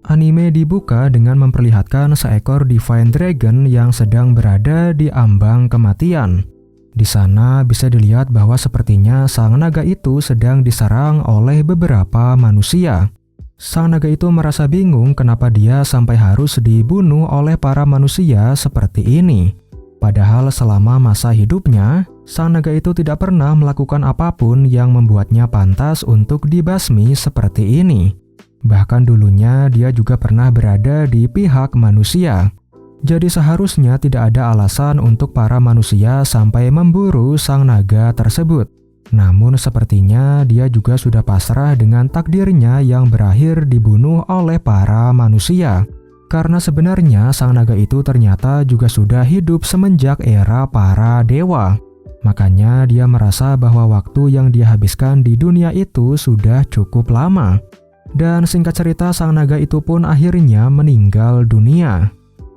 Anime dibuka dengan memperlihatkan seekor Divine Dragon yang sedang berada di ambang kematian. Di sana bisa dilihat bahwa sepertinya sang naga itu sedang diserang oleh beberapa manusia. Sang naga itu merasa bingung kenapa dia sampai harus dibunuh oleh para manusia seperti ini. Padahal selama masa hidupnya, sang naga itu tidak pernah melakukan apapun yang membuatnya pantas untuk dibasmi seperti ini. Bahkan dulunya dia juga pernah berada di pihak manusia. Jadi seharusnya tidak ada alasan untuk para manusia sampai memburu sang naga tersebut. Namun sepertinya dia juga sudah pasrah dengan takdirnya yang berakhir dibunuh oleh para manusia. Karena sebenarnya sang naga itu ternyata juga sudah hidup semenjak era para dewa. Makanya dia merasa bahwa waktu yang dia habiskan di dunia itu sudah cukup lama. Dan singkat cerita sang naga itu pun akhirnya meninggal dunia.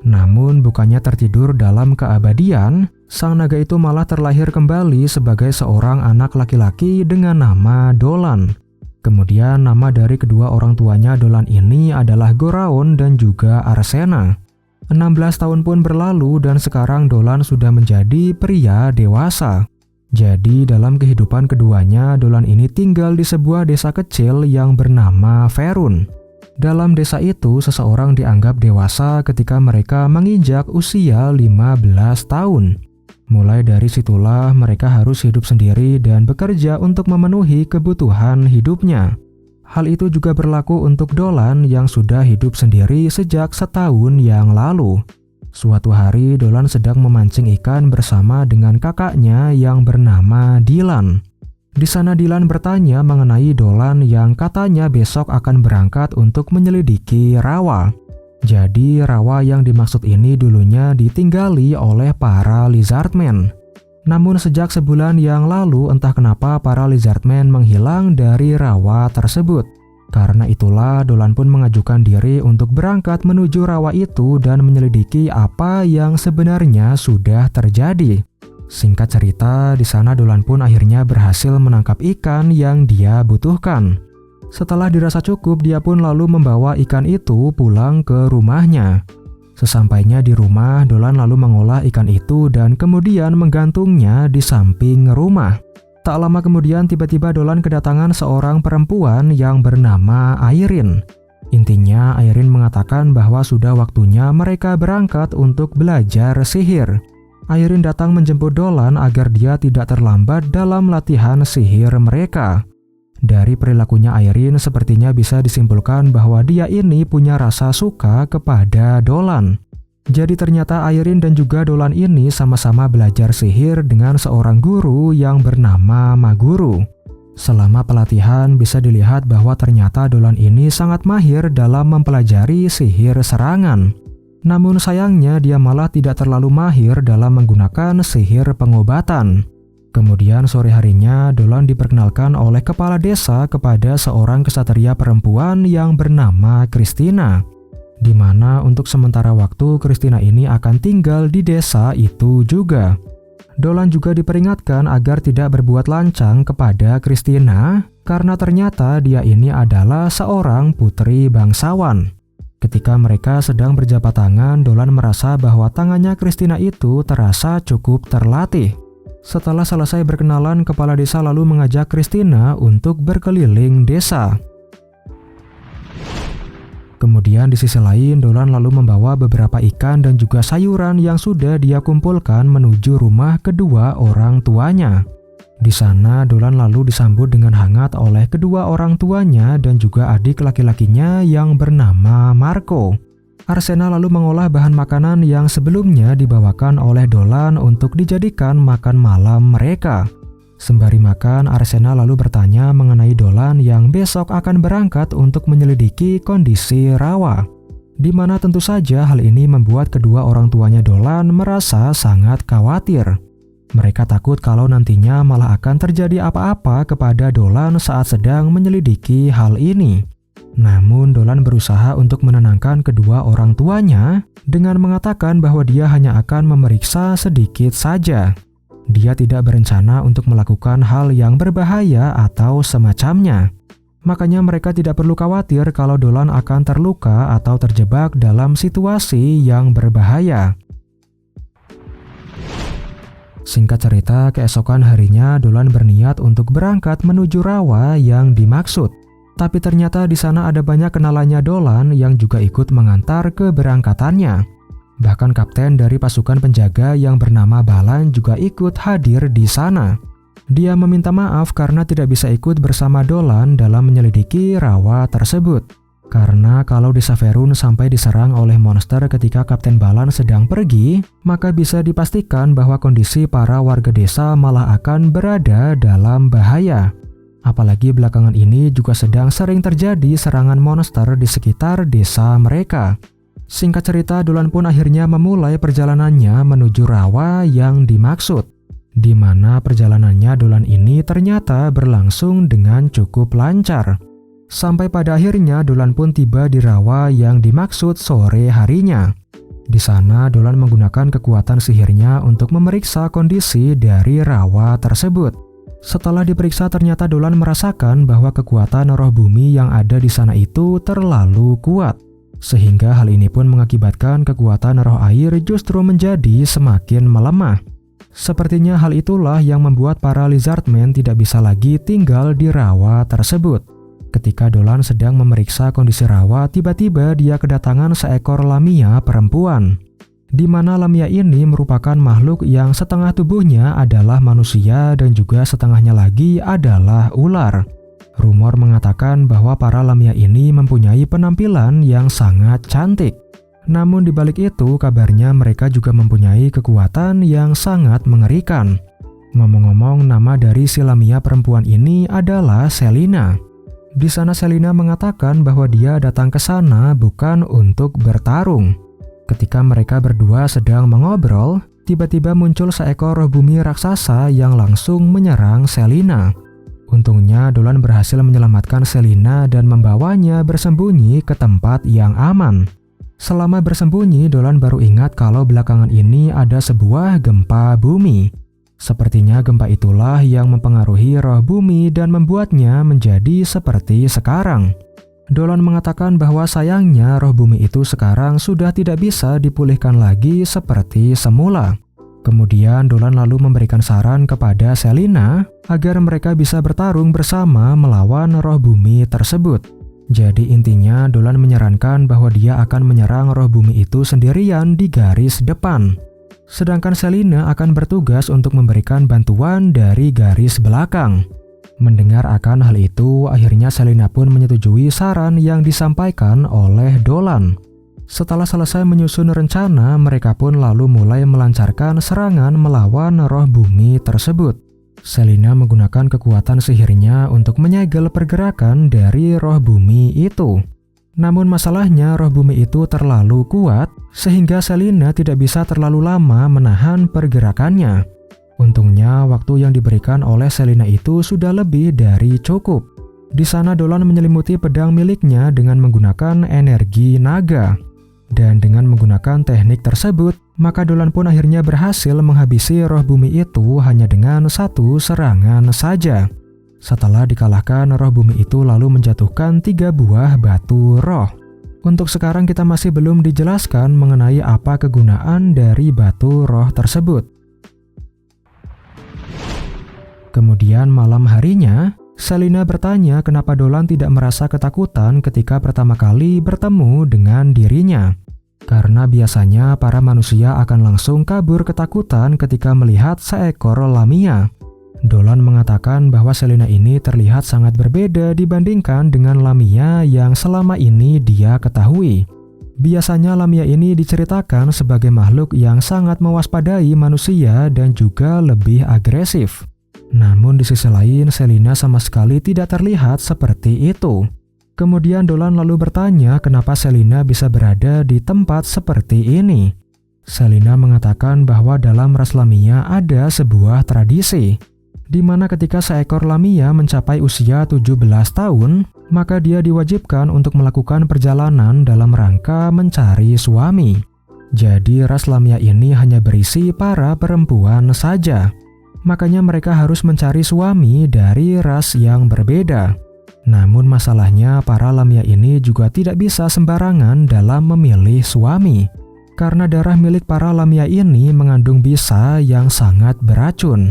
Namun bukannya tertidur dalam keabadian, sang naga itu malah terlahir kembali sebagai seorang anak laki-laki dengan nama Dolan. Kemudian nama dari kedua orang tuanya Dolan ini adalah Goraon dan juga Arsena. 16 tahun pun berlalu dan sekarang Dolan sudah menjadi pria dewasa. Jadi dalam kehidupan keduanya, Dolan ini tinggal di sebuah desa kecil yang bernama Ferun. Dalam desa itu, seseorang dianggap dewasa ketika mereka menginjak usia 15 tahun. Mulai dari situlah mereka harus hidup sendiri dan bekerja untuk memenuhi kebutuhan hidupnya. Hal itu juga berlaku untuk Dolan yang sudah hidup sendiri sejak setahun yang lalu. Suatu hari Dolan sedang memancing ikan bersama dengan kakaknya yang bernama Dylan. Di sana Dylan bertanya mengenai Dolan yang katanya besok akan berangkat untuk menyelidiki rawa. Jadi rawa yang dimaksud ini dulunya ditinggali oleh para Lizardmen. Namun sejak sebulan yang lalu entah kenapa para Lizardmen menghilang dari rawa tersebut. Karena itulah Dolan pun mengajukan diri untuk berangkat menuju rawa itu dan menyelidiki apa yang sebenarnya sudah terjadi. Singkat cerita, di sana Dolan pun akhirnya berhasil menangkap ikan yang dia butuhkan. Setelah dirasa cukup, dia pun lalu membawa ikan itu pulang ke rumahnya. Sesampainya di rumah, Dolan lalu mengolah ikan itu dan kemudian menggantungnya di samping rumah. Tak lama kemudian tiba-tiba Dolan kedatangan seorang perempuan yang bernama Airin. Intinya Airin mengatakan bahwa sudah waktunya mereka berangkat untuk belajar sihir. Airin datang menjemput Dolan agar dia tidak terlambat dalam latihan sihir mereka. Dari perilakunya Airin sepertinya bisa disimpulkan bahwa dia ini punya rasa suka kepada Dolan. Jadi ternyata Airin dan juga Dolan ini sama-sama belajar sihir dengan seorang guru yang bernama Maguru. Selama pelatihan bisa dilihat bahwa ternyata Dolan ini sangat mahir dalam mempelajari sihir serangan. Namun sayangnya dia malah tidak terlalu mahir dalam menggunakan sihir pengobatan. Kemudian sore harinya Dolan diperkenalkan oleh kepala desa kepada seorang ksatria perempuan yang bernama Christina. Di mana untuk sementara waktu Christina ini akan tinggal di desa itu juga. Dolan juga diperingatkan agar tidak berbuat lancang kepada Christina karena ternyata dia ini adalah seorang putri bangsawan. Ketika mereka sedang berjabat tangan, Dolan merasa bahwa tangannya Christina itu terasa cukup terlatih. Setelah selesai berkenalan, kepala desa lalu mengajak Christina untuk berkeliling desa. Kemudian di sisi lain, Dolan lalu membawa beberapa ikan dan juga sayuran yang sudah dia kumpulkan menuju rumah kedua orang tuanya. Di sana, Dolan lalu disambut dengan hangat oleh kedua orang tuanya dan juga adik laki-lakinya yang bernama Marco. Arsena lalu mengolah bahan makanan yang sebelumnya dibawakan oleh Dolan untuk dijadikan makan malam mereka. Sembari makan, Arsena lalu bertanya mengenai Dolan yang besok akan berangkat untuk menyelidiki kondisi rawa. Di mana tentu saja hal ini membuat kedua orang tuanya Dolan merasa sangat khawatir. Mereka takut kalau nantinya malah akan terjadi apa-apa kepada Dolan saat sedang menyelidiki hal ini. Namun Dolan berusaha untuk menenangkan kedua orang tuanya dengan mengatakan bahwa dia hanya akan memeriksa sedikit saja. Dia tidak berencana untuk melakukan hal yang berbahaya atau semacamnya. Makanya mereka tidak perlu khawatir kalau Dolan akan terluka atau terjebak dalam situasi yang berbahaya. Singkat cerita, keesokan harinya Dolan berniat untuk berangkat menuju rawa yang dimaksud. Tapi ternyata di sana ada banyak kenalannya Dolan yang juga ikut mengantar keberangkatannya. Bahkan kapten dari pasukan penjaga yang bernama Balan juga ikut hadir di sana. Dia meminta maaf karena tidak bisa ikut bersama Dolan dalam menyelidiki rawa tersebut. Karena kalau di Saverun sampai diserang oleh monster ketika Kapten Balan sedang pergi, maka bisa dipastikan bahwa kondisi para warga desa malah akan berada dalam bahaya. Apalagi belakangan ini juga sedang sering terjadi serangan monster di sekitar desa mereka. Singkat cerita, Dolan pun akhirnya memulai perjalanannya menuju rawa yang dimaksud. Di mana perjalanannya Dolan ini ternyata berlangsung dengan cukup lancar. Sampai pada akhirnya Dolan pun tiba di rawa yang dimaksud sore harinya. Di sana Dolan menggunakan kekuatan sihirnya untuk memeriksa kondisi dari rawa tersebut. Setelah diperiksa ternyata Dolan merasakan bahwa kekuatan roh bumi yang ada di sana itu terlalu kuat. Sehingga hal ini pun mengakibatkan kekuatan roh air justru menjadi semakin melemah. Sepertinya hal itulah yang membuat para Lizardmen tidak bisa lagi tinggal di rawa tersebut. Ketika Dolan sedang memeriksa kondisi rawa, tiba-tiba dia kedatangan seekor Lamia perempuan. Di mana Lamia ini merupakan makhluk yang setengah tubuhnya adalah manusia dan juga setengahnya lagi adalah ular. Rumor mengatakan bahwa para Lamia ini mempunyai penampilan yang sangat cantik. Namun di balik itu, kabarnya mereka juga mempunyai kekuatan yang sangat mengerikan. Ngomong-ngomong, nama dari si Lamia perempuan ini adalah Selina. Di sana Selina mengatakan bahwa dia datang ke sana bukan untuk bertarung. Ketika mereka berdua sedang mengobrol, tiba-tiba muncul seekor roh bumi raksasa yang langsung menyerang Selina. Untungnya Dolan berhasil menyelamatkan Selina dan membawanya bersembunyi ke tempat yang aman. Selama bersembunyi, Dolan baru ingat kalau belakangan ini ada sebuah gempa bumi. Sepertinya gempa itulah yang mempengaruhi roh bumi dan membuatnya menjadi seperti sekarang. Dolan mengatakan bahwa sayangnya roh bumi itu sekarang sudah tidak bisa dipulihkan lagi seperti semula. Kemudian Dolan lalu memberikan saran kepada Selina agar mereka bisa bertarung bersama melawan roh bumi tersebut. Jadi intinya Dolan menyarankan bahwa dia akan menyerang roh bumi itu sendirian di garis depan. Sedangkan Selina akan bertugas untuk memberikan bantuan dari garis belakang. Mendengar akan hal itu, akhirnya Selina pun menyetujui saran yang disampaikan oleh Dolan. Setelah selesai menyusun rencana, mereka pun lalu mulai melancarkan serangan melawan roh bumi tersebut. Selina menggunakan kekuatan sihirnya untuk menyegel pergerakan dari roh bumi itu. Namun masalahnya roh bumi itu terlalu kuat, sehingga Selina tidak bisa terlalu lama menahan pergerakannya. Untungnya, waktu yang diberikan oleh Selina itu sudah lebih dari cukup. Di sana Dolan menyelimuti pedang miliknya dengan menggunakan energi naga. Dan dengan menggunakan teknik tersebut, maka Dolan pun akhirnya berhasil menghabisi roh bumi itu hanya dengan satu serangan saja. Setelah dikalahkan, roh bumi itu lalu menjatuhkan 3 buah batu roh. Untuk sekarang kita masih belum dijelaskan mengenai apa kegunaan dari batu roh tersebut. Kemudian malam harinya, Selina bertanya kenapa Dolan tidak merasa ketakutan ketika pertama kali bertemu dengan dirinya. Karena biasanya para manusia akan langsung kabur ketakutan ketika melihat seekor Lamia. Dolan mengatakan bahwa Selina ini terlihat sangat berbeda dibandingkan dengan Lamia yang selama ini dia ketahui. Biasanya Lamia ini diceritakan sebagai makhluk yang sangat mewaspadai manusia dan juga lebih agresif. Namun di sisi lain, Selina sama sekali tidak terlihat seperti itu. Kemudian Dolan lalu bertanya kenapa Selina bisa berada di tempat seperti ini. Selina mengatakan bahwa dalam ras Lamia ada sebuah tradisi, di mana ketika seekor Lamia mencapai usia 17 tahun, maka dia diwajibkan untuk melakukan perjalanan dalam rangka mencari suami. Jadi ras Lamia ini hanya berisi para perempuan saja. Makanya mereka harus mencari suami dari ras yang berbeda. Namun masalahnya para Lamia ini juga tidak bisa sembarangan dalam memilih suami, karena darah milik para Lamia ini mengandung bisa yang sangat beracun.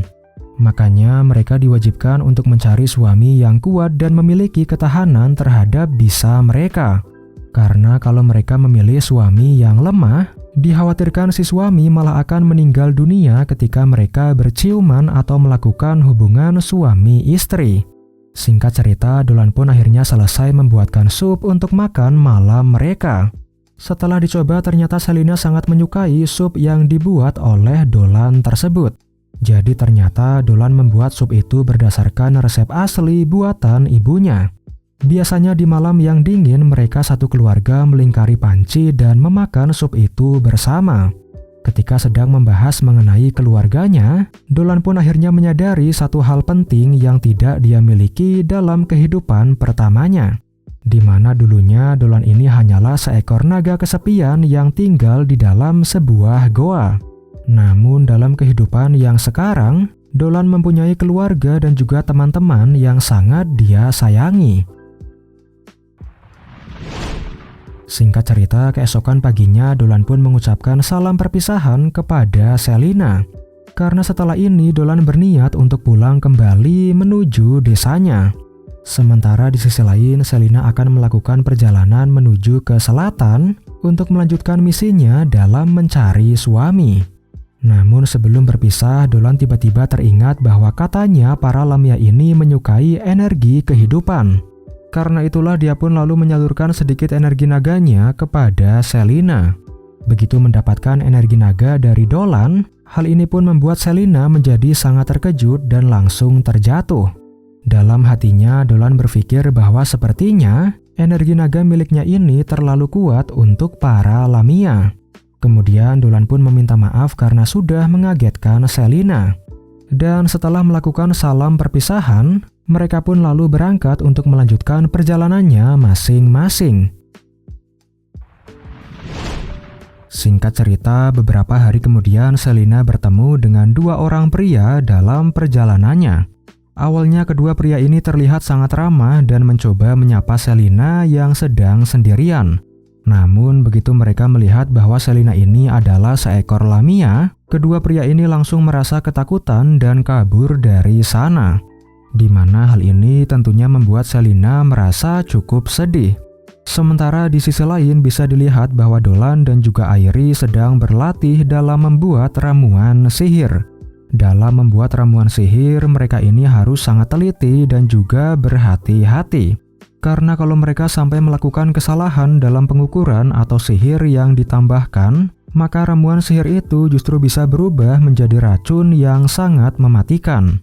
Makanya mereka diwajibkan untuk mencari suami yang kuat dan memiliki ketahanan terhadap bisa mereka. Karena kalau mereka memilih suami yang lemah, dikhawatirkan si suami malah akan meninggal dunia ketika mereka berciuman atau melakukan hubungan suami istri. Singkat cerita, Dolan pun akhirnya selesai membuatkan sup untuk makan malam mereka. Setelah dicoba, ternyata Selina sangat menyukai sup yang dibuat oleh Dolan tersebut. Jadi ternyata Dolan membuat sup itu berdasarkan resep asli buatan ibunya. Biasanya di malam yang dingin mereka satu keluarga melingkari panci dan memakan sup itu bersama. Ketika sedang membahas mengenai keluarganya, Dolan pun akhirnya menyadari satu hal penting yang tidak dia miliki dalam kehidupan pertamanya. Di mana dulunya Dolan ini hanyalah seekor naga kesepian yang tinggal di dalam sebuah goa. Namun dalam kehidupan yang sekarang, Dolan mempunyai keluarga dan juga teman-teman yang sangat dia sayangi. Singkat cerita, keesokan paginya Dolan pun mengucapkan salam perpisahan kepada Selina. Karena setelah ini Dolan berniat untuk pulang kembali menuju desanya. Sementara di sisi lain, Selina akan melakukan perjalanan menuju ke selatan untuk melanjutkan misinya dalam mencari suami. Namun sebelum berpisah, Dolan tiba-tiba teringat bahwa katanya para Lamia ini menyukai energi kehidupan. Karena itulah dia pun lalu menyalurkan sedikit energi naganya kepada Selina. Begitu mendapatkan energi naga dari Dolan, hal ini pun membuat Selina menjadi sangat terkejut dan langsung terjatuh. Dalam hatinya, Dolan berpikir bahwa sepertinya energi naga miliknya ini terlalu kuat untuk para Lamia. Kemudian Dolan pun meminta maaf karena sudah mengagetkan Selina. Dan setelah melakukan salam perpisahan, mereka pun lalu berangkat untuk melanjutkan perjalanannya masing-masing. Singkat cerita, beberapa hari kemudian Selina bertemu dengan dua orang pria dalam perjalanannya. Awalnya kedua pria ini terlihat sangat ramah dan mencoba menyapa Selina yang sedang sendirian. Namun begitu mereka melihat bahwa Selina ini adalah seekor Lamia, kedua pria ini langsung merasa ketakutan dan kabur dari sana. Di mana hal ini tentunya membuat Selina merasa cukup sedih. Sementara di sisi lain bisa dilihat bahwa Dolan dan juga Airi sedang berlatih dalam membuat ramuan sihir. Dalam membuat ramuan sihir, mereka ini harus sangat teliti dan juga berhati-hati. Karena kalau mereka sampai melakukan kesalahan dalam pengukuran atau sihir yang ditambahkan, maka ramuan sihir itu justru bisa berubah menjadi racun yang sangat mematikan.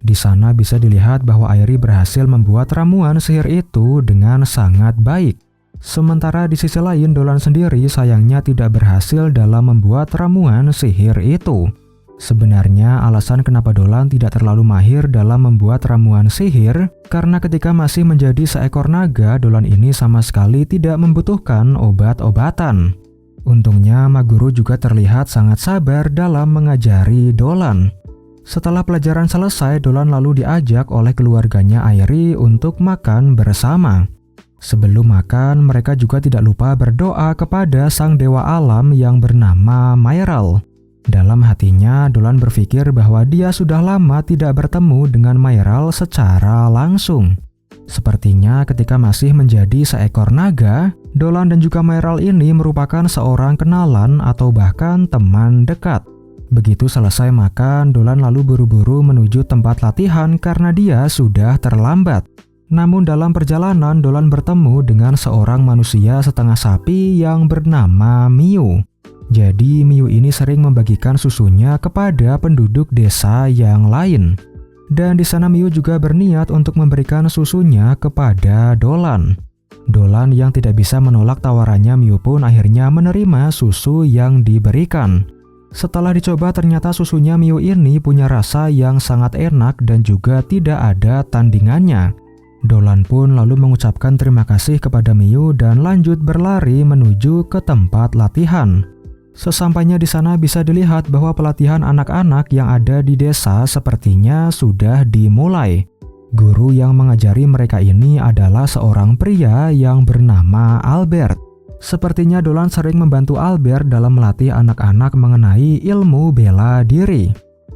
Di sana bisa dilihat bahwa Airi berhasil membuat ramuan sihir itu dengan sangat baik. Sementara di sisi lain Dolan sendiri sayangnya tidak berhasil dalam membuat ramuan sihir itu. Sebenarnya alasan kenapa Dolan tidak terlalu mahir dalam membuat ramuan sihir karena ketika masih menjadi seekor naga, Dolan ini sama sekali tidak membutuhkan obat-obatan. Untungnya Maguru juga terlihat sangat sabar dalam mengajari Dolan. Setelah pelajaran selesai, Dolan lalu diajak oleh keluarganya Airi untuk makan bersama. Sebelum makan, mereka juga tidak lupa berdoa kepada sang dewa alam yang bernama Mairal. Dalam hatinya, Dolan berpikir bahwa dia sudah lama tidak bertemu dengan Mairal secara langsung. Sepertinya ketika masih menjadi seekor naga, Dolan dan juga Mairal ini merupakan seorang kenalan atau bahkan teman dekat. Begitu selesai makan, Dolan lalu buru-buru menuju tempat latihan karena dia sudah terlambat. Namun dalam perjalanan, Dolan bertemu dengan seorang manusia setengah sapi yang bernama Miu. Jadi Miu ini sering membagikan susunya kepada penduduk desa yang lain. Dan di sana Miu juga berniat untuk memberikan susunya kepada Dolan. Dolan yang tidak bisa menolak tawarannya Miu pun akhirnya menerima susu yang diberikan. Setelah dicoba ternyata susunya Miu ini punya rasa yang sangat enak dan juga tidak ada tandingannya. Dolan pun lalu mengucapkan terima kasih kepada Miu dan lanjut berlari menuju ke tempat latihan. Sesampainya di sana bisa dilihat bahwa pelatihan anak-anak yang ada di desa sepertinya sudah dimulai. Guru yang mengajari mereka ini adalah seorang pria yang bernama Albert. Sepertinya Dolan sering membantu Albert dalam melatih anak-anak mengenai ilmu bela diri.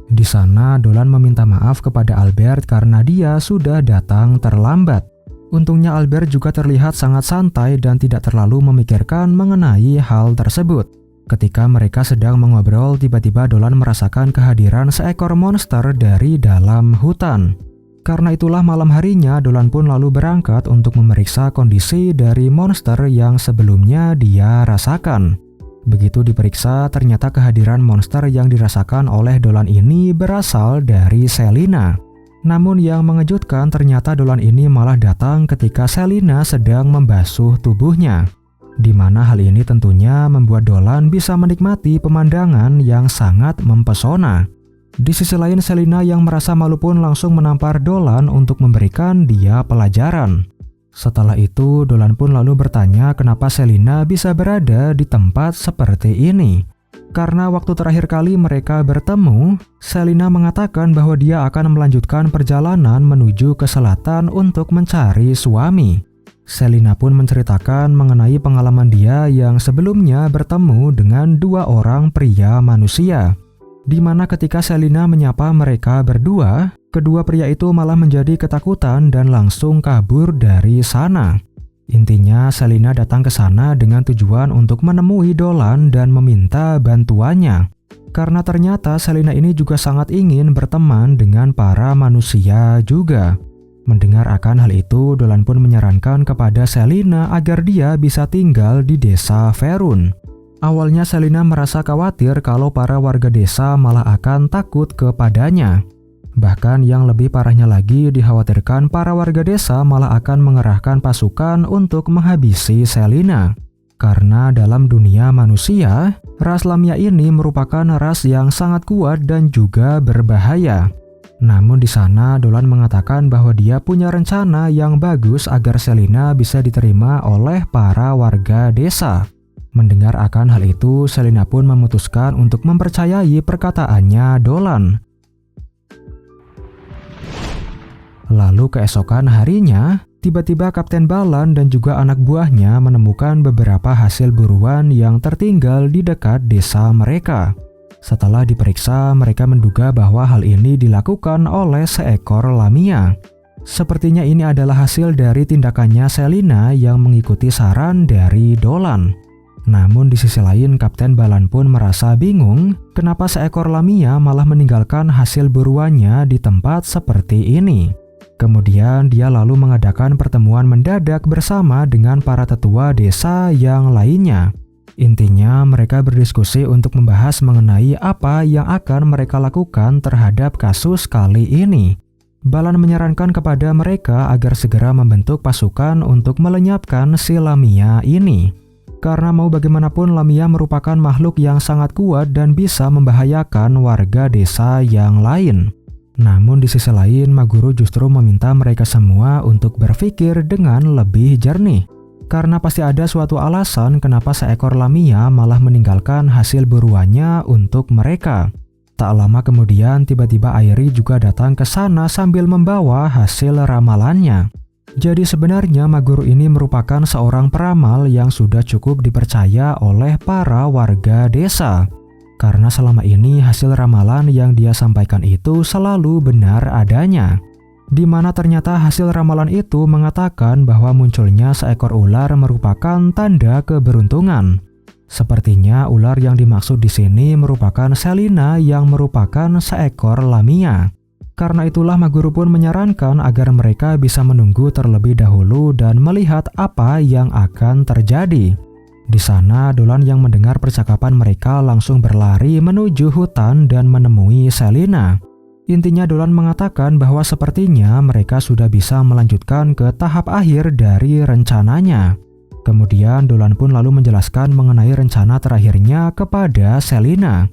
Di sana Dolan meminta maaf kepada Albert karena dia sudah datang terlambat. Untungnya Albert juga terlihat sangat santai dan tidak terlalu memikirkan mengenai hal tersebut. Ketika mereka sedang mengobrol, tiba-tiba Dolan merasakan kehadiran seekor monster dari dalam hutan. Karena itulah malam harinya Dolan pun lalu berangkat untuk memeriksa kondisi dari monster yang sebelumnya dia rasakan. Begitu diperiksa, ternyata kehadiran monster yang dirasakan oleh Dolan ini berasal dari Selina. Namun yang mengejutkan ternyata Dolan ini malah datang ketika Selina sedang membasuh tubuhnya. Di mana hal ini tentunya membuat Dolan bisa menikmati pemandangan yang sangat mempesona. Di sisi lain, Selina yang merasa malu pun langsung menampar Dolan untuk memberikan dia pelajaran. Setelah itu, Dolan pun lalu bertanya kenapa Selina bisa berada di tempat seperti ini. Karena waktu terakhir kali mereka bertemu, Selina mengatakan bahwa dia akan melanjutkan perjalanan menuju ke selatan untuk mencari suami. Selina pun menceritakan mengenai pengalaman dia yang sebelumnya bertemu dengan dua orang pria manusia. Di mana ketika Selina menyapa mereka berdua, kedua pria itu malah menjadi ketakutan dan langsung kabur dari sana. Intinya Selina datang ke sana dengan tujuan untuk menemui Dolan dan meminta bantuannya. Karena ternyata Selina ini juga sangat ingin berteman dengan para manusia juga. Mendengar akan hal itu, Dolan pun menyarankan kepada Selina agar dia bisa tinggal di desa Verun. Awalnya Selina merasa khawatir kalau para warga desa malah akan takut kepadanya. Bahkan yang lebih parahnya lagi, dikhawatirkan para warga desa malah akan mengerahkan pasukan untuk menghabisi Selina. Karena dalam dunia manusia, ras Lamia ini merupakan ras yang sangat kuat dan juga berbahaya. Namun di sana Dolan mengatakan bahwa dia punya rencana yang bagus agar Selina bisa diterima oleh para warga desa. Mendengar akan hal itu, Selina pun memutuskan untuk mempercayai perkataannya Dolan. Lalu keesokan harinya, tiba-tiba Kapten Balan dan juga anak buahnya menemukan beberapa hasil buruan yang tertinggal di dekat desa mereka. Setelah diperiksa, mereka menduga bahwa hal ini dilakukan oleh seekor Lamia. Sepertinya ini adalah hasil dari tindakannya Selina yang mengikuti saran dari Dolan. Namun di sisi lain, Kapten Balan pun merasa bingung kenapa seekor Lamia malah meninggalkan hasil buruannya di tempat seperti ini. Kemudian dia lalu mengadakan pertemuan mendadak bersama dengan para tetua desa yang lainnya. Intinya mereka berdiskusi untuk membahas mengenai apa yang akan mereka lakukan terhadap kasus kali ini. Balan menyarankan kepada mereka agar segera membentuk pasukan untuk melenyapkan si Lamia ini. Karena mau bagaimanapun Lamia merupakan makhluk yang sangat kuat dan bisa membahayakan warga desa yang lain. Namun di sisi lain, Maguru justru meminta mereka semua untuk berpikir dengan lebih jernih. Karena pasti ada suatu alasan kenapa seekor Lamia malah meninggalkan hasil buruannya untuk mereka. Tak lama kemudian, tiba-tiba Airi juga datang ke sana sambil membawa hasil ramalannya. Jadi sebenarnya Maguru ini merupakan seorang peramal yang sudah cukup dipercaya oleh para warga desa. Karena selama ini hasil ramalan yang dia sampaikan itu selalu benar adanya. Di mana ternyata hasil ramalan itu mengatakan bahwa munculnya seekor ular merupakan tanda keberuntungan. Sepertinya ular yang dimaksud di sini merupakan Selina yang merupakan seekor Lamia. Karena itulah Maguru pun menyarankan agar mereka bisa menunggu terlebih dahulu dan melihat apa yang akan terjadi. Di sana, Dolan yang mendengar percakapan mereka langsung berlari menuju hutan dan menemui Selina. Intinya Dolan mengatakan bahwa sepertinya mereka sudah bisa melanjutkan ke tahap akhir dari rencananya. Kemudian Dolan pun lalu menjelaskan mengenai rencana terakhirnya kepada Selina.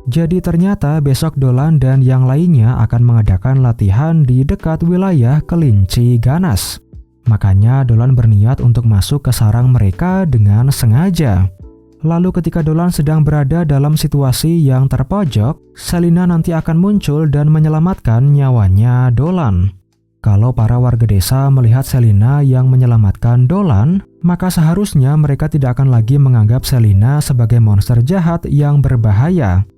Jadi ternyata besok Dolan dan yang lainnya akan mengadakan latihan di dekat wilayah Kelinci Ganas. Makanya Dolan berniat untuk masuk ke sarang mereka dengan sengaja. Lalu ketika Dolan sedang berada dalam situasi yang terpojok, Selina nanti akan muncul dan menyelamatkan nyawanya Dolan. Kalau para warga desa melihat Selina yang menyelamatkan Dolan, maka seharusnya mereka tidak akan lagi menganggap Selina sebagai monster jahat yang berbahaya.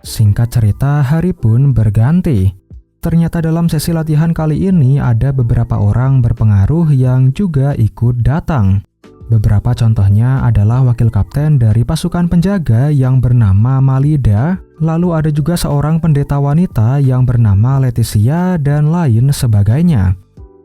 Singkat cerita, hari pun berganti. Ternyata dalam sesi latihan kali ini ada beberapa orang berpengaruh yang juga ikut datang. Beberapa contohnya adalah wakil kapten dari pasukan penjaga yang bernama Malida, lalu ada juga seorang pendeta wanita yang bernama Leticia, dan lain sebagainya.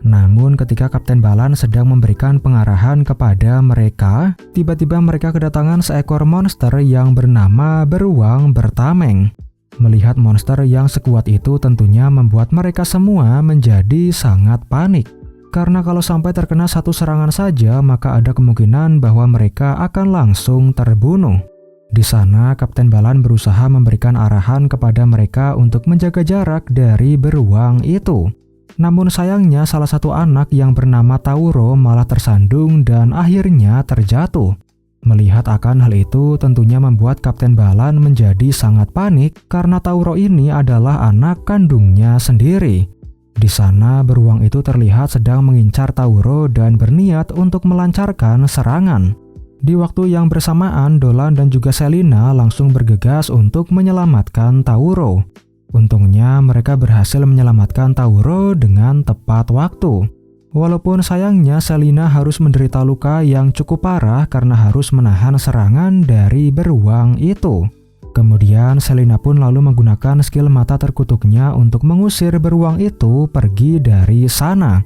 Namun ketika Kapten Balan sedang memberikan pengarahan kepada mereka, tiba-tiba mereka kedatangan seekor monster yang bernama Beruang Bertameng. Melihat monster yang sekuat itu tentunya membuat mereka semua menjadi sangat panik. Karena kalau sampai terkena satu serangan saja, maka ada kemungkinan bahwa mereka akan langsung terbunuh. Di sana, Kapten Balan berusaha memberikan arahan kepada mereka untuk menjaga jarak dari beruang itu. Namun sayangnya salah satu anak yang bernama Tauro malah tersandung dan akhirnya terjatuh. Melihat akan hal itu tentunya membuat Kapten Balan menjadi sangat panik karena Tauro ini adalah anak kandungnya sendiri. Di sana, beruang itu terlihat sedang mengincar Tauro dan berniat untuk melancarkan serangan. Di waktu yang bersamaan, Dolan dan juga Selina langsung bergegas untuk menyelamatkan Tauro. Untungnya, mereka berhasil menyelamatkan Tauro dengan tepat waktu. Walaupun sayangnya Selina harus menderita luka yang cukup parah karena harus menahan serangan dari beruang itu. Kemudian Selina pun lalu menggunakan skill mata terkutuknya untuk mengusir beruang itu pergi dari sana.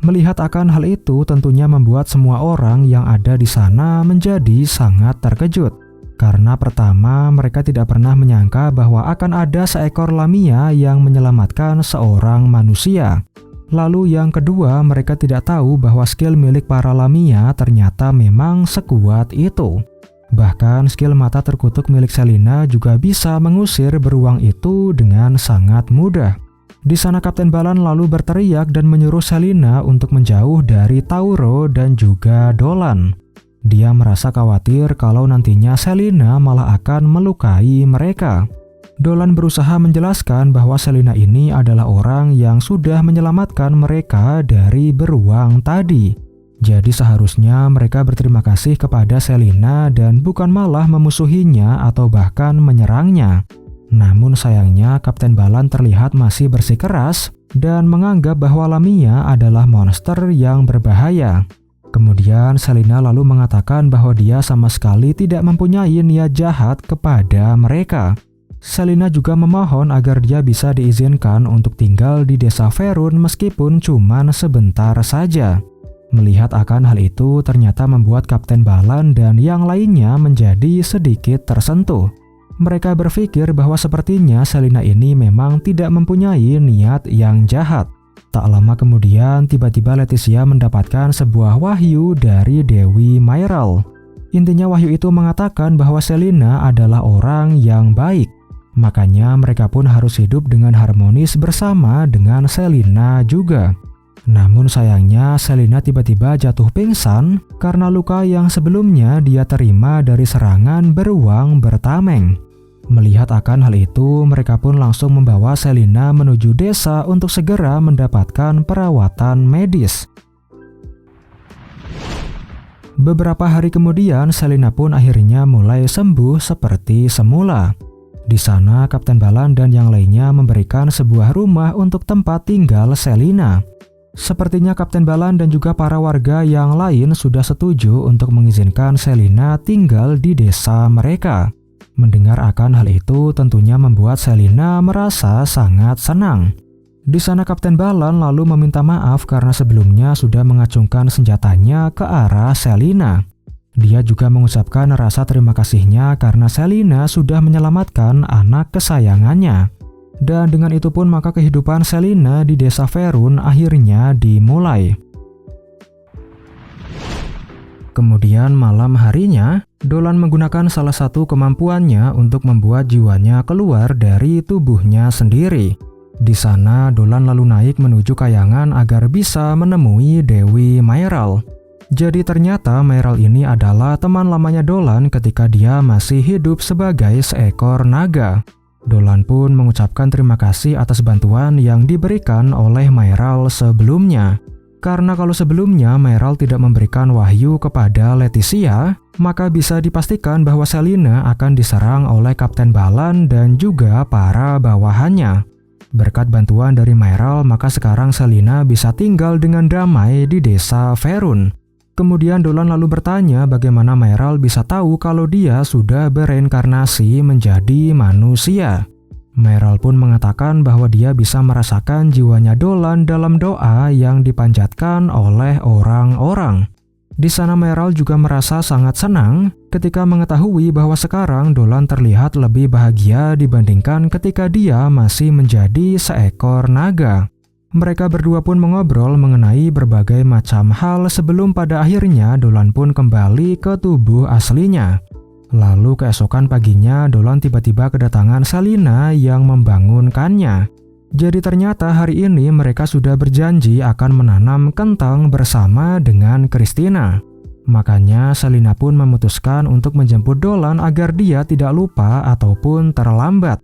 Melihat akan hal itu tentunya membuat semua orang yang ada di sana menjadi sangat terkejut. Karena pertama, mereka tidak pernah menyangka bahwa akan ada seekor Lamia yang menyelamatkan seorang manusia. Lalu yang kedua, mereka tidak tahu bahwa skill milik para Lamia ternyata memang sekuat itu. Bahkan skill mata terkutuk milik Selina juga bisa mengusir beruang itu dengan sangat mudah. Di sana Kapten Balan lalu berteriak dan menyuruh Selina untuk menjauh dari Tauro dan juga Dolan. Dia merasa khawatir kalau nantinya Selina malah akan melukai mereka. Dolan berusaha menjelaskan bahwa Selina ini adalah orang yang sudah menyelamatkan mereka dari beruang tadi. Jadi seharusnya mereka berterima kasih kepada Selina dan bukan malah memusuhinya atau bahkan menyerangnya. Namun sayangnya Kapten Balan terlihat masih bersikeras dan menganggap bahwa Lamia adalah monster yang berbahaya. Kemudian Selina lalu mengatakan bahwa dia sama sekali tidak mempunyai niat jahat kepada mereka. Selina juga memohon agar dia bisa diizinkan untuk tinggal di desa Verun meskipun cuma sebentar saja. Melihat akan hal itu ternyata membuat Kapten Balan dan yang lainnya menjadi sedikit tersentuh. Mereka berpikir bahwa sepertinya Selina ini memang tidak mempunyai niat yang jahat. Tak lama kemudian tiba-tiba Leticia mendapatkan sebuah wahyu dari Dewi Mairal. Intinya wahyu itu mengatakan bahwa Selina adalah orang yang baik. Makanya mereka pun harus hidup dengan harmonis bersama dengan Selina juga. Namun sayangnya Selina tiba-tiba jatuh pingsan karena luka yang sebelumnya dia terima dari serangan beruang bertameng. Melihat akan hal itu, mereka pun langsung membawa Selina menuju desa untuk segera mendapatkan perawatan medis. Beberapa hari kemudian, Selina pun akhirnya mulai sembuh seperti semula. Di sana, Kapten Balan dan yang lainnya memberikan sebuah rumah untuk tempat tinggal Selina. Sepertinya Kapten Balan dan juga para warga yang lain sudah setuju untuk mengizinkan Selina tinggal di desa mereka. Mendengar akan hal itu tentunya membuat Selina merasa sangat senang. Di sana Kapten Balan lalu meminta maaf karena sebelumnya sudah mengacungkan senjatanya ke arah Selina. Dia juga mengucapkan rasa terima kasihnya karena Selina sudah menyelamatkan anak kesayangannya. Dan dengan itu pun maka kehidupan Selina di desa Verun akhirnya dimulai. Kemudian malam harinya, Dolan menggunakan salah satu kemampuannya untuk membuat jiwanya keluar dari tubuhnya sendiri. Di sana, Dolan lalu naik menuju kayangan agar bisa menemui Dewi Mairal. Jadi ternyata Mairal ini adalah teman lamanya Dolan ketika dia masih hidup sebagai seekor naga. Dolan pun mengucapkan terima kasih atas bantuan yang diberikan oleh Mayral sebelumnya. Karena kalau sebelumnya Mayral tidak memberikan wahyu kepada Leticia, maka bisa dipastikan bahwa Selina akan diserang oleh Kapten Balan dan juga para bawahannya. Berkat bantuan dari Mayral, maka sekarang Selina bisa tinggal dengan damai di desa Faerun. Kemudian Dolan lalu bertanya bagaimana Mayral bisa tahu kalau dia sudah bereinkarnasi menjadi manusia. Mayral pun mengatakan bahwa dia bisa merasakan jiwanya Dolan dalam doa yang dipanjatkan oleh orang-orang. Di sana Mayral juga merasa sangat senang ketika mengetahui bahwa sekarang Dolan terlihat lebih bahagia dibandingkan ketika dia masih menjadi seekor naga. Mereka berdua pun mengobrol mengenai berbagai macam hal sebelum pada akhirnya Dolan pun kembali ke tubuh aslinya. Lalu keesokan paginya Dolan tiba-tiba kedatangan Selina yang membangunkannya. Jadi ternyata hari ini mereka sudah berjanji akan menanam kentang bersama dengan Christina. Makanya Selina pun memutuskan untuk menjemput Dolan agar dia tidak lupa ataupun terlambat.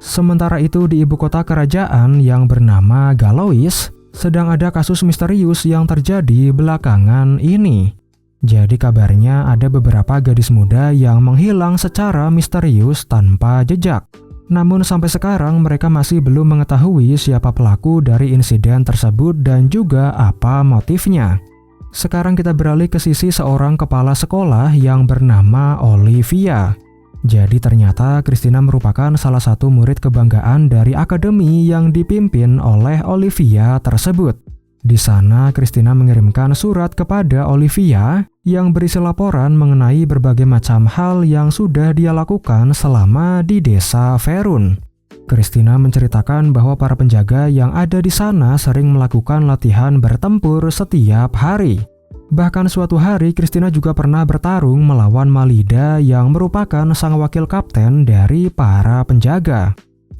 Sementara itu di ibu kota kerajaan yang bernama Galois, sedang ada kasus misterius yang terjadi belakangan ini. Jadi kabarnya ada beberapa gadis muda yang menghilang secara misterius tanpa jejak. Namun sampai sekarang mereka masih belum mengetahui siapa pelaku dari insiden tersebut dan juga apa motifnya. Sekarang kita beralih ke sisi seorang kepala sekolah yang bernama Olivia. Jadi ternyata Christina merupakan salah satu murid kebanggaan dari akademi yang dipimpin oleh Olivia tersebut. Di sana Christina mengirimkan surat kepada Olivia yang berisi laporan mengenai berbagai macam hal yang sudah dia lakukan selama di desa Faerun. Christina menceritakan bahwa para penjaga yang ada di sana sering melakukan latihan bertempur setiap hari. Bahkan suatu hari Christina juga pernah bertarung melawan Malida yang merupakan sang wakil kapten dari para penjaga.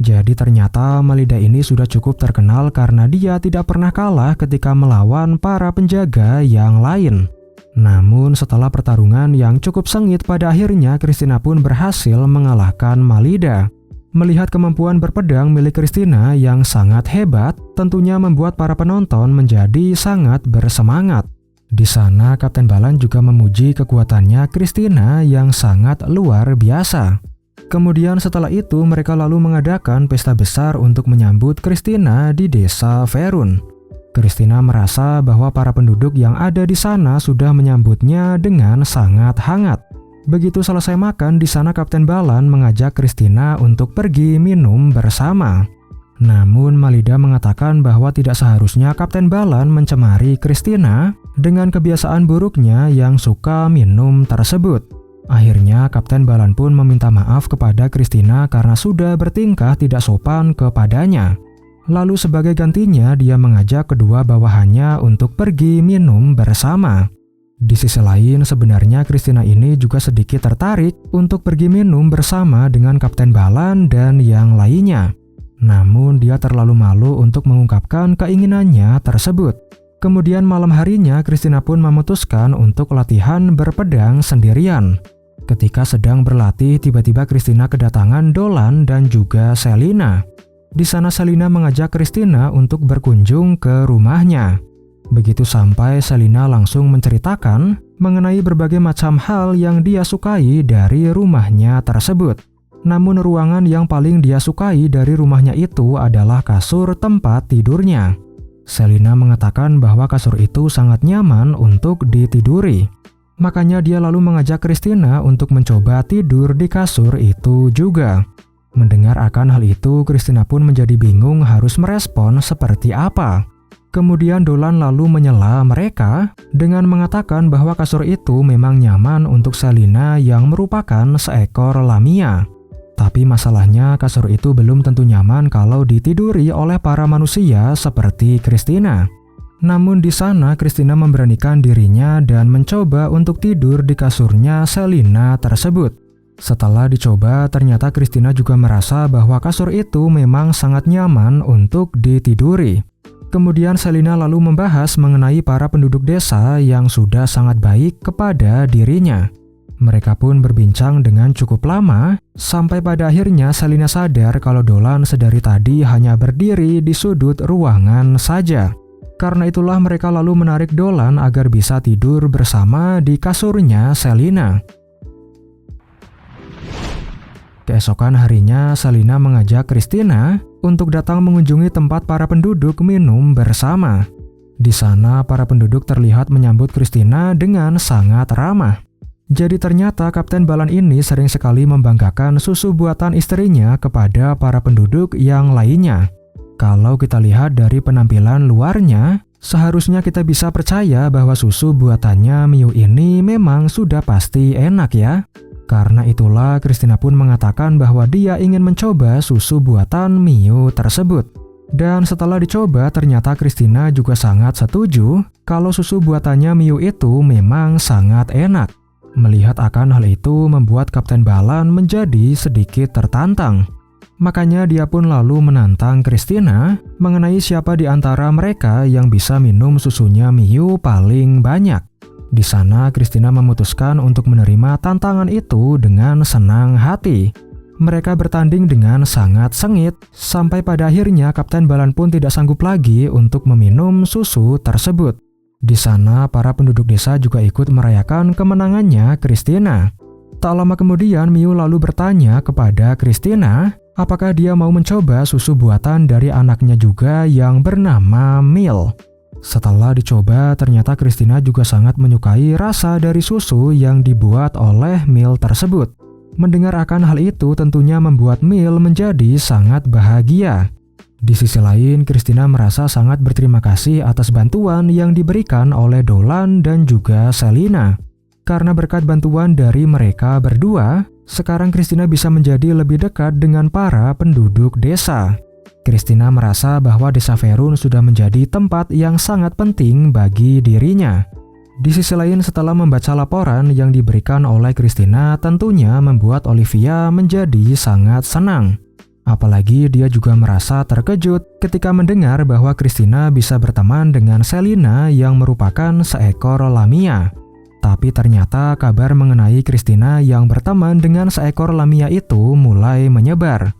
Jadi ternyata Malida ini sudah cukup terkenal karena dia tidak pernah kalah ketika melawan para penjaga yang lain. Namun setelah pertarungan yang cukup sengit pada akhirnya Christina pun berhasil mengalahkan Malida. Melihat kemampuan berpedang milik Christina yang sangat hebat, tentunya membuat para penonton menjadi sangat bersemangat. Di sana Kapten Balan juga memuji kekuatannya Christina yang sangat luar biasa. Kemudian setelah itu mereka lalu mengadakan pesta besar untuk menyambut Christina di desa Faerun. Christina merasa bahwa para penduduk yang ada di sana sudah menyambutnya dengan sangat hangat. Begitu selesai makan, di sana Kapten Balan mengajak Christina untuk pergi minum bersama. Namun Malida mengatakan bahwa tidak seharusnya Kapten Balan mencemari Christina dengan kebiasaan buruknya yang suka minum tersebut. Akhirnya Kapten Balan pun meminta maaf kepada Christina karena sudah bertingkah tidak sopan kepadanya. Lalu sebagai gantinya dia mengajak kedua bawahannya untuk pergi minum bersama. Di sisi lain sebenarnya Christina ini juga sedikit tertarik untuk pergi minum bersama dengan Kapten Balan dan yang lainnya. Namun dia terlalu malu untuk mengungkapkan keinginannya tersebut. Kemudian malam harinya Christina pun memutuskan untuk latihan berpedang sendirian. Ketika sedang berlatih, tiba-tiba Christina kedatangan Dolan dan juga Selina. Di sana Selina mengajak Christina untuk berkunjung ke rumahnya. Begitu sampai, Selina langsung menceritakan mengenai berbagai macam hal yang dia sukai dari rumahnya tersebut. Namun ruangan yang paling dia sukai dari rumahnya itu adalah kasur tempat tidurnya. Selina mengatakan bahwa kasur itu sangat nyaman untuk ditiduri. Makanya dia lalu mengajak Christina untuk mencoba tidur di kasur itu juga. Mendengar akan hal itu, Christina pun menjadi bingung harus merespon seperti apa. Kemudian Dolan lalu menyela mereka dengan mengatakan bahwa kasur itu memang nyaman untuk Selina yang merupakan seekor lamia. Tapi masalahnya kasur itu belum tentu nyaman kalau ditiduri oleh para manusia seperti Christina. Namun di sana Christina memberanikan dirinya dan mencoba untuk tidur di kasurnya Selina tersebut. Setelah dicoba, ternyata Christina juga merasa bahwa kasur itu memang sangat nyaman untuk ditiduri. Kemudian Selina lalu membahas mengenai para penduduk desa yang sudah sangat baik kepada dirinya. Mereka pun berbincang dengan cukup lama, sampai pada akhirnya Selina sadar kalau Dolan sedari tadi hanya berdiri di sudut ruangan saja. Karena itulah mereka lalu menarik Dolan agar bisa tidur bersama di kasurnya Selina. Keesokan harinya, Selina mengajak Christina untuk datang mengunjungi tempat para penduduk minum bersama. Di sana, para penduduk terlihat menyambut Christina dengan sangat ramah. Jadi ternyata Kapten Balan ini sering sekali membanggakan susu buatan istrinya kepada para penduduk yang lainnya. Kalau kita lihat dari penampilan luarnya, seharusnya kita bisa percaya bahwa susu buatannya Miu ini memang sudah pasti enak ya. Karena itulah Christina pun mengatakan bahwa dia ingin mencoba susu buatan Miu tersebut. Dan setelah dicoba ternyata Christina juga sangat setuju kalau susu buatannya Miu itu memang sangat enak. Melihat akan hal itu membuat Kapten Balan menjadi sedikit tertantang. Makanya dia pun lalu menantang Christina mengenai siapa di antara mereka yang bisa minum susunya Miu paling banyak. Di sana Christina memutuskan untuk menerima tantangan itu dengan senang hati. Mereka bertanding dengan sangat sengit, sampai pada akhirnya Kapten Balan pun tidak sanggup lagi untuk meminum susu tersebut. Di sana, para penduduk desa juga ikut merayakan kemenangannya Christina. Tak lama kemudian, Miu lalu bertanya kepada Christina, apakah dia mau mencoba susu buatan dari anaknya juga yang bernama Mil. Setelah dicoba, ternyata Christina juga sangat menyukai rasa dari susu yang dibuat oleh Mil tersebut. Mendengar akan hal itu tentunya membuat Mil menjadi sangat bahagia. Di sisi lain, Christina merasa sangat berterima kasih atas bantuan yang diberikan oleh Dolan dan juga Selina. Karena berkat bantuan dari mereka berdua, sekarang Christina bisa menjadi lebih dekat dengan para penduduk desa. Christina merasa bahwa Desa Faerun sudah menjadi tempat yang sangat penting bagi dirinya. Di sisi lain, setelah membaca laporan yang diberikan oleh Christina, tentunya membuat Olivia menjadi sangat senang. Apalagi dia juga merasa terkejut ketika mendengar bahwa Christina bisa berteman dengan Selina yang merupakan seekor lamia. Tapi ternyata kabar mengenai Christina yang berteman dengan seekor lamia itu mulai menyebar.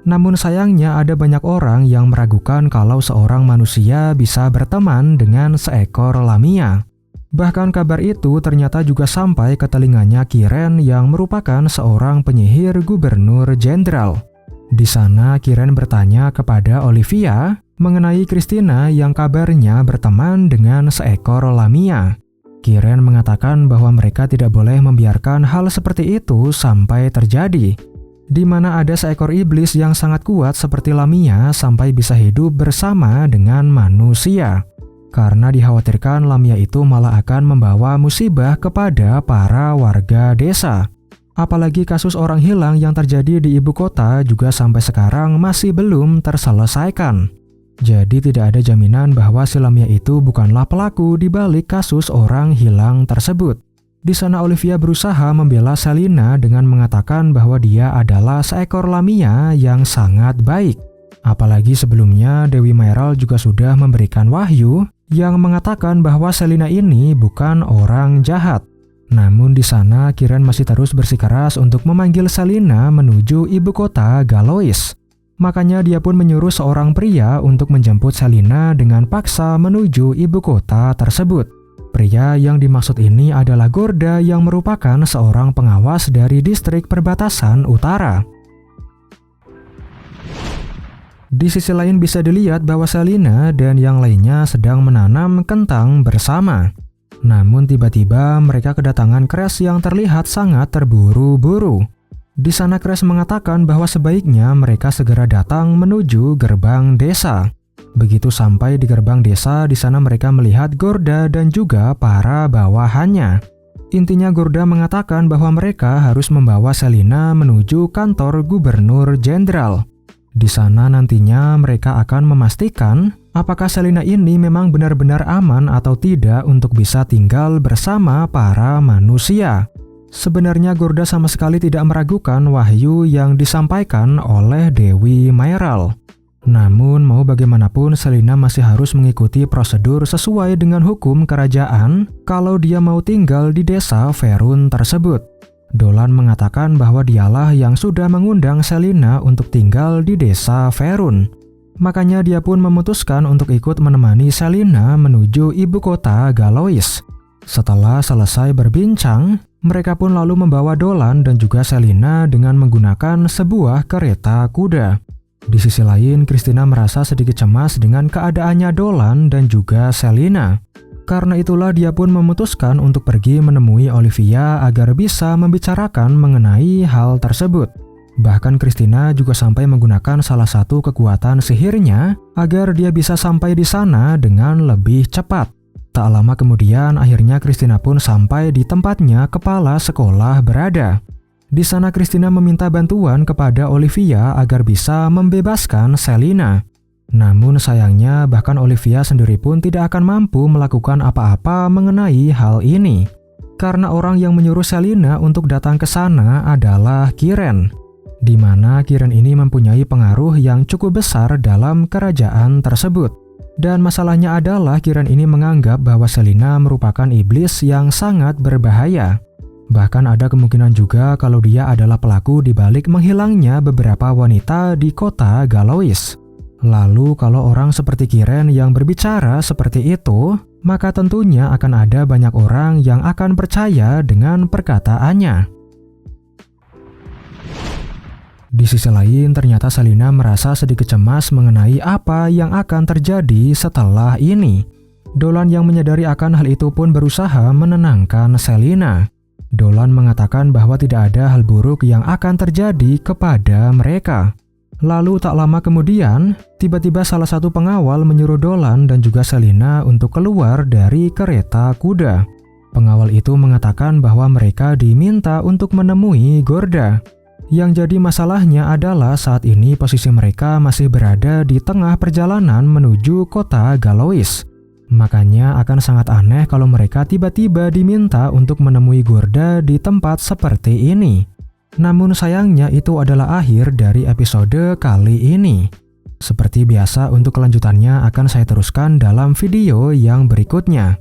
Namun sayangnya ada banyak orang yang meragukan kalau seorang manusia bisa berteman dengan seekor lamia. Bahkan kabar itu ternyata juga sampai ke telinganya Kiren yang merupakan seorang penyihir gubernur jenderal. Di sana Kiren bertanya kepada Olivia mengenai Christina yang kabarnya berteman dengan seekor lamia. Kiren mengatakan bahwa mereka tidak boleh membiarkan hal seperti itu sampai terjadi, di mana ada seekor iblis yang sangat kuat seperti lamia sampai bisa hidup bersama dengan manusia. Karena dikhawatirkan lamia itu malah akan membawa musibah kepada para warga desa. Apalagi kasus orang hilang yang terjadi di ibu kota juga sampai sekarang masih belum terselesaikan. Jadi tidak ada jaminan bahwa si lamia itu bukanlah pelaku di balik kasus orang hilang tersebut. Di sana Olivia berusaha membela Selina dengan mengatakan bahwa dia adalah seekor lamia yang sangat baik. Apalagi sebelumnya Dewi Mayral juga sudah memberikan wahyu yang mengatakan bahwa Selina ini bukan orang jahat. Namun di sana Kiren masih terus bersikeras untuk memanggil Selina menuju ibu kota Galois. Makanya dia pun menyuruh seorang pria untuk menjemput Selina dengan paksa menuju ibu kota tersebut. Pria yang dimaksud ini adalah Gorda yang merupakan seorang pengawas dari distrik perbatasan utara. Di sisi lain bisa dilihat bahwa Selina dan yang lainnya sedang menanam kentang bersama. Namun tiba-tiba mereka kedatangan Crash yang terlihat sangat terburu-buru. Di sana Crash mengatakan bahwa sebaiknya mereka segera datang menuju gerbang desa. Begitu sampai di gerbang desa, di sana mereka melihat Gorda dan juga para bawahannya. Intinya Gorda mengatakan bahwa mereka harus membawa Selina menuju kantor gubernur jenderal. Di sana nantinya mereka akan memastikan apakah Selina ini memang benar-benar aman atau tidak untuk bisa tinggal bersama para manusia. Sebenarnya Gorda sama sekali tidak meragukan wahyu yang disampaikan oleh Dewi Mayral. Namun mau bagaimanapun Selina masih harus mengikuti prosedur sesuai dengan hukum kerajaan kalau dia mau tinggal di desa Faerun tersebut. Dolan mengatakan bahwa dialah yang sudah mengundang Selina untuk tinggal di desa Verun. Makanya dia pun memutuskan untuk ikut menemani Selina menuju ibu kota Galois. Setelah selesai berbincang, mereka pun lalu membawa Dolan dan juga Selina dengan menggunakan sebuah kereta kuda. Di sisi lain, Christina merasa sedikit cemas dengan keadaannya Dolan dan juga Selina. Karena itulah dia pun memutuskan untuk pergi menemui Olivia agar bisa membicarakan mengenai hal tersebut. Bahkan Christina juga sampai menggunakan salah satu kekuatan sihirnya agar dia bisa sampai di sana dengan lebih cepat. Tak lama kemudian, akhirnya Christina pun sampai di tempatnya kepala sekolah berada. Di sana Christina meminta bantuan kepada Olivia agar bisa membebaskan Selina. Namun sayangnya bahkan Olivia sendiri pun tidak akan mampu melakukan apa-apa mengenai hal ini. Karena orang yang menyuruh Selina untuk datang ke sana adalah Kiren. Di mana Kiren ini mempunyai pengaruh yang cukup besar dalam kerajaan tersebut. Dan masalahnya adalah Kiren ini menganggap bahwa Selina merupakan iblis yang sangat berbahaya. Bahkan ada kemungkinan juga kalau dia adalah pelaku di balik menghilangnya beberapa wanita di kota Galois. Lalu kalau orang seperti Kiren yang berbicara seperti itu, maka tentunya akan ada banyak orang yang akan percaya dengan perkataannya. Di sisi lain, ternyata Selina merasa sedikit cemas mengenai apa yang akan terjadi setelah ini. Dolan yang menyadari akan hal itu pun berusaha menenangkan Selina. Dolan mengatakan bahwa tidak ada hal buruk yang akan terjadi kepada mereka. Lalu tak lama kemudian, tiba-tiba salah satu pengawal menyuruh Dolan dan juga Selina untuk keluar dari kereta kuda. Pengawal itu mengatakan bahwa mereka diminta untuk menemui Gorda. Yang jadi masalahnya adalah saat ini posisi mereka masih berada di tengah perjalanan menuju kota Galois. Makanya akan sangat aneh kalau mereka tiba-tiba diminta untuk menemui Gorda di tempat seperti ini. Namun sayangnya itu adalah akhir dari episode kali ini. Seperti biasa untuk kelanjutannya akan saya teruskan dalam video yang berikutnya.